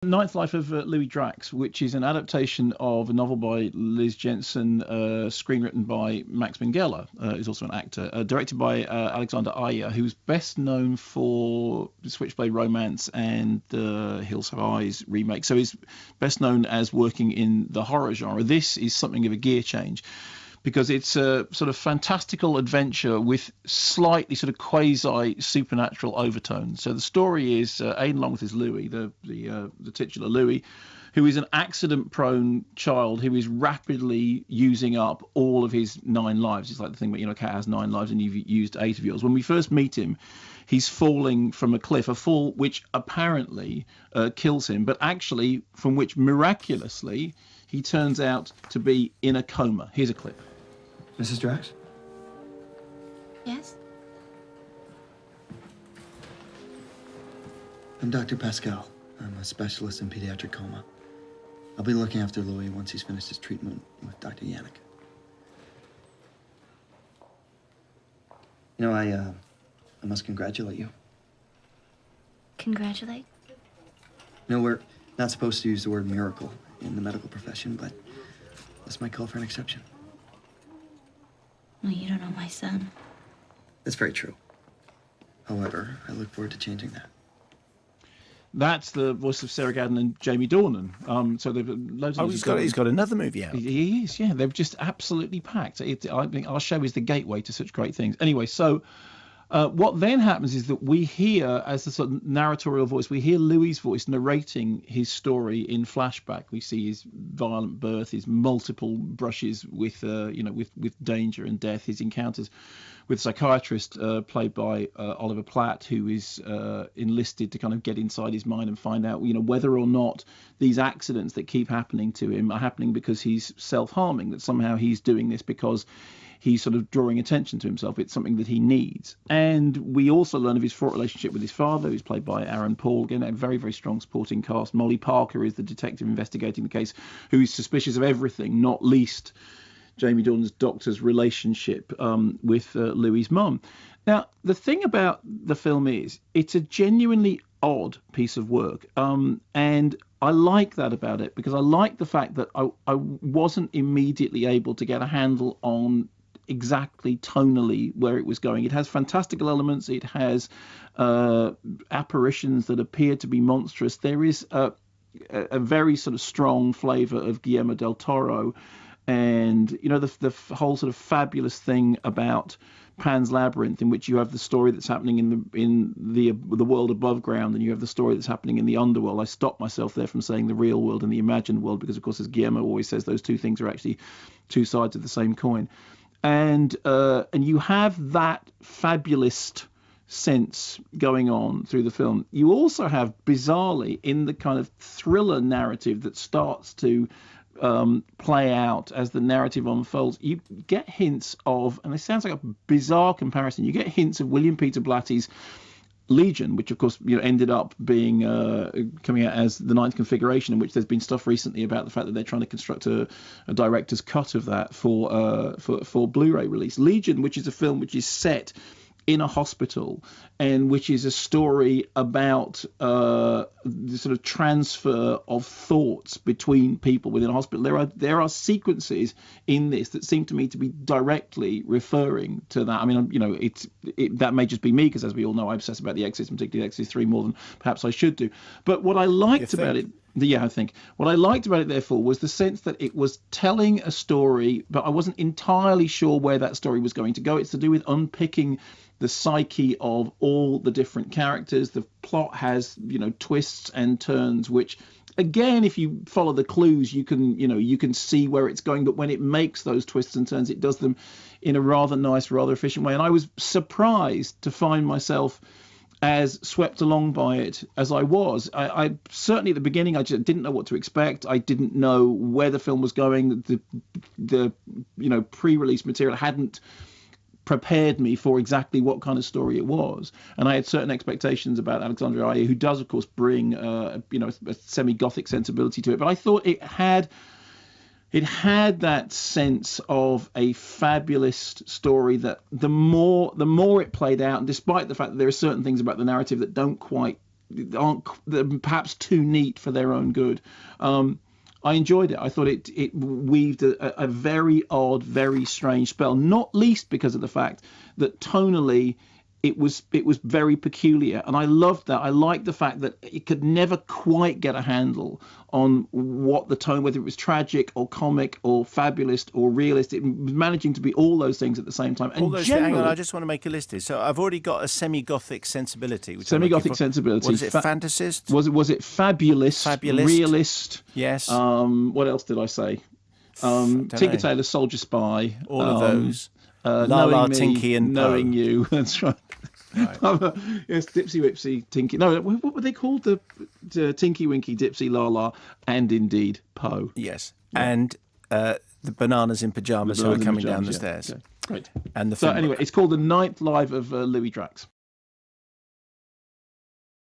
Ninth Life of Louis Drax, which is an adaptation of a novel by Liz Jensen, screenwritten by Max Minghella, who's also an actor, directed by Alexander Ayer, who's best known for Switchblade Romance and the Hills Have Eyes remake. So he's best known as working in the horror genre. This is something of a gear change, because it's a sort of fantastical adventure with slightly sort of quasi-supernatural overtones. So the story is Aidan Long is Louis, the titular Louis, who is an accident-prone child who is rapidly using up all of his 9 lives. It's like the thing where, a cat has 9 lives and you've used 8 of yours. When we first meet him, he's falling from a cliff, a fall which apparently kills him, but actually from which miraculously he turns out to be in a coma. Here's a clip. Mrs. Drax? Yes? I'm Dr. Pascal. I'm a specialist in pediatric coma. I'll be looking after Louis once he's finished his treatment with Dr. Yannick. I must congratulate you. Congratulate? No, we're not supposed to use the word miracle in the medical profession, but this might call for an exception. Well, you don't know my son. That's very true. However, I look forward to changing that. That's the voice of Sarah Gadon and Jamie Dornan. So they've loads of. He's got another movie out. He is, yeah. They've just absolutely packed. I think our show is the gateway to such great things. Anyway, so what then happens is that we hear, as the sort of narratorial voice, we hear Louis' voice narrating his story in flashback. We see his violent birth, his multiple brushes with danger and death, his encounters with a psychiatrist played by Oliver Platt, who is enlisted to kind of get inside his mind and find out, whether or not these accidents that keep happening to him are happening because he's self-harming, that somehow he's doing this because he's sort of drawing attention to himself. It's something that he needs. And we also learn of his fraught relationship with his father, who's played by Aaron Paul. Again, a very, very strong supporting cast. Molly Parker is the detective investigating the case, who is suspicious of everything, not least Jamie Dornan's doctor's relationship with Louis' mum. Now, the thing about the film is it's a genuinely odd piece of work. And I like that about it, because I like the fact that I wasn't immediately able to get a handle on exactly tonally where it was going. It has fantastical elements. It has apparitions that appear to be monstrous. There is a very sort of strong flavor of Guillermo del Toro, and the whole sort of fabulous thing about Pan's Labyrinth, in which you have the story that's happening in the world above ground, and you have the story that's happening in the underworld. I stopped myself there from saying the real world and the imagined world, because of course, as Guillermo always says, those two things are actually two sides of the same coin. And you have that fabulist sense going on through the film. You also have, bizarrely, in the kind of thriller narrative that starts to play out as the narrative unfolds, you get hints of, and it sounds like a bizarre comparison, you get hints of William Peter Blatty's Legion, which of course ended up being coming out as the Ninth Configuration, in which there's been stuff recently about the fact that they're trying to construct a director's cut of that for Blu-ray release. Legion, which is a film which is set in a hospital, and which is a story about the sort of transfer of thoughts between people within a hospital. There are sequences in this that seem to me to be directly referring to that. I mean, that may just be me, because as we all know, I obsess about The Exorcist, particularly The Exorcist 3, more than perhaps I should do. But what I liked about it, I think what I liked about it, therefore, was the sense that it was telling a story, but I wasn't entirely sure where that story was going to go. It's to do with unpicking the psyche of all the different characters. The plot has, twists and turns, which, again, if you follow the clues, you can see where it's going. But when it makes those twists and turns, it does them in a rather nice, rather efficient way. And I was surprised to find myself as swept along by it as I was. I certainly at the beginning, I just didn't know what to expect. I didn't know where the film was going. The pre-release material hadn't prepared me for exactly what kind of story it was, and I had certain expectations about Alexandre Ayer, who does of course bring a semi-gothic sensibility to it, but I thought it had that sense of a fabulous story that the more it played out, and despite the fact that there are certain things about the narrative that don't quite aren't perhaps too neat for their own good. I enjoyed it. I thought it weaved a very odd, very strange spell, not least because of the fact that tonally it was very peculiar, and I loved that. I liked the fact that it could never quite get a handle on what the tone, whether it was tragic or comic or fabulous or realist. It was managing to be all those things at the same time. And hang on, I just want to make a list here. So I've already got a semi-gothic sensibility. Semi-gothic sensibility. Was it fantasist? Was it fabulous? Realist? Yes. What else did I say? Tinker Tailor Soldier Spy. All of those. Knowing me, Tinky and knowing you. That's right. Yes, Dipsy Wipsy, Tinky. No, what were they called? The Tinky Winky, Dipsy, La, and indeed Poe. Yes, yeah. And the bananas in pajamas who are coming down the stairs. Okay. Great. And so anyway, it's called The Ninth Life of Louis Drax.